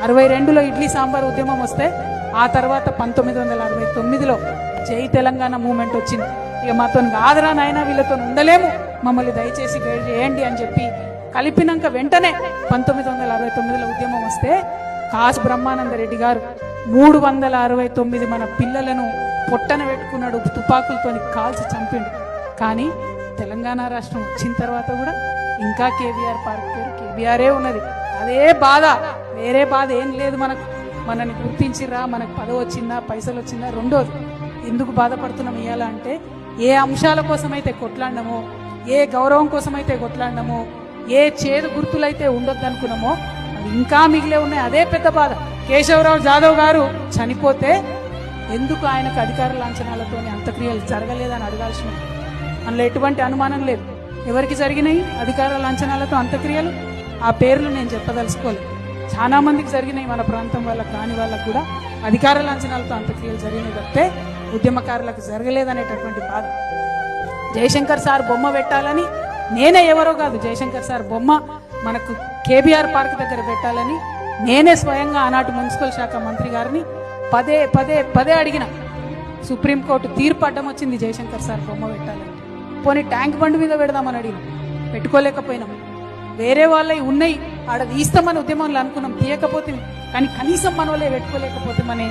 62లో ఇడ్లీ సాంబార్ ఉద్యమం వస్తే ఆ తర్వాత 1969లో జై తెలంగాణ మూమెంట్ వచ్చింది. ఇక మాతో కాదురా నాయన, వీళ్ళతో ఉండలేము, మమ్మల్ని దయచేసి గైడ్ చేయండి అని చెప్పి కలిపినాక వెంటనే 1969లో ఉద్యమం వస్తే కాసు బ్రహ్మానంద రెడ్డి గారు 369 మన పిల్లలను పొట్టన పెట్టుకున్నాడు, తుపాకులతో కాల్చి చంపిండు. కానీ తెలంగాణ రాష్ట్రం వచ్చిన తర్వాత కూడా ఇంకా కేబీఆర్ పార్క్ పేరు కేబీఆరే ఉన్నది. అదే బాధ, వేరే బాధ ఏం లేదు మనకు. మనని గుర్తించిరా, మనకు పదవి వచ్చిందా, పైసలు వచ్చిందా, రెండోది ఎందుకు బాధపడుతున్నాం ఇవాళ అంటే, ఏ అంశాల కోసమైతే కొట్లాడినామో, ఏ గౌరవం కోసమైతే కొట్లాడినామో, ఏ చేదు గుర్తులైతే ఉండొద్దు అనుకున్నామో అవి ఇంకా మిగిలే ఉన్నాయి. అదే పెద్ద బాధ. కేశవరావు జాదవ్ గారు చనిపోతే ఎందుకు ఆయనకు అధికార లాంఛనాలతో అంత్యక్రియలు జరగలేదని అడగాల్సిన, అందులో ఎటువంటి అనుమానం లేదు. ఎవరికి జరిగినాయి అధికార లాంఛనాలతో అంత్యక్రియలు? ఆ పేర్లు నేను చెప్పదలుచుకోలేదు. చాలా మందికి జరిగినాయి, మన ప్రాంతం వాళ్ళకి కాని వాళ్ళకు కూడా అధికార లాంఛనాలతో అంత్యక్రియలు జరిగినాయి తప్పితే ఉద్యమకారులకు జరగలేదనేటటువంటి బాధ. జయశంకర్ సార్ బొమ్మ పెట్టాలని, నేనే ఎవరో కాదు, జయశంకర్ సార్ బొమ్మ మనకు కేబీఆర్ పార్క్ దగ్గర పెట్టాలని నేనే స్వయంగా ఆనాటి మున్సిపల్ శాఖ మంత్రి గారిని పదే పదే పదే అడిగిన. సుప్రీంకోర్టు తీర్పు అడ్డం వచ్చింది జయశంకర్ సార్ బొమ్మ పెట్టాలని. పోనీ ట్యాంక్ బండ్ మీద పెడదామని అడిగినాం, పెట్టుకోలేకపోయినాం. వేరే వాళ్ళవి ఉన్నాయి ఆడ తీస్తామని ఉద్యమంలో అనుకున్నాం, తీయకపోతే, కానీ కనీసం మనవలే పెట్టుకోలేకపోతే అనే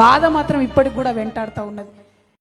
బాధ మాత్రం ఇప్పటికి కూడా వెంటాడుతూ ఉన్నది.